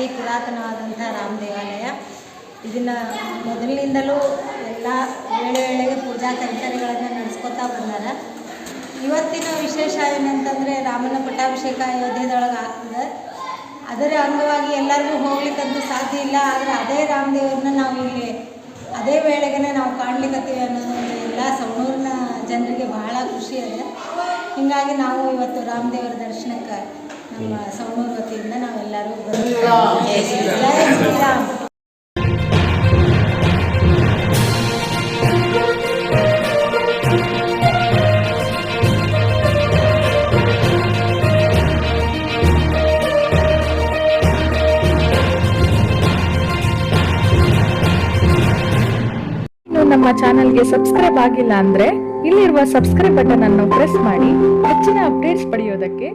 ಅತಿ ಪುರಾತನವಾದಂಥ ರಾಮ ದೇವಾಲಯ. ಇದನ್ನು ಮೊದಲಿನಿಂದಲೂ ಎಲ್ಲ ವೇಳೆಗೆ ಪೂಜಾ ಕೈಂಕರ್ಯಗಳನ್ನು ನಡೆಸ್ಕೊತಾ ಬಂದಾರ. ಇವತ್ತಿನ ವಿಶೇಷ ಏನಂತಂದರೆ ರಾಮನ ಪಟ್ಟಾಭಿಷೇಕ ಅಯೋಧ್ಯೆದೊಳಗೆ ಆಗ್ತದೆ. ಅದರ ಅಂಗವಾಗಿ ಎಲ್ಲರಿಗೂ ಹೋಗ್ಲಿಕ್ಕಂತೂ ಸಾಧ್ಯ ಇಲ್ಲ. ಆದರೆ ಅದೇ ರಾಮದೇವ್ರನ್ನ ನಾವು ಇಲ್ಲಿ ಅದೇ ವೇಳೆಗೆ ನಾವು ಕಾಣ್ಲಿಕ್ಕತ್ತೀವಿ ಅನ್ನೋದು ಎಲ್ಲ ಸವಣೂರಿನ ಜನರಿಗೆ ಬಹಳ ಖುಷಿ ಇದೆ. ಹೀಗಾಗಿ ನಾವು ಇವತ್ತು ರಾಮದೇವರ ದರ್ಶನಕ್ಕೆ ನಮ್ಮ ಸವಣೂರು ವತಿಯಿಂದ ನಾವೆಲ್ಲರೂ ನಮ್ಮ ಚಾನೆಲ್ಗೆ ಸಬ್ಸ್ಕ್ರೈಬ್ ಆಗಿಲ್ಲ ಅಂದ್ರೆ ಇಲ್ಲಿರುವ ಸಬ್ಸ್ಕ್ರೈಬ್ ಬಟನ್ ಅನ್ನು ಪ್ರೆಸ್ ಮಾಡಿ ಹೆಚ್ಚಿನ ಅಪ್ಡೇಟ್ಸ್ ಪಡೆಯೋದಕ್ಕೆ.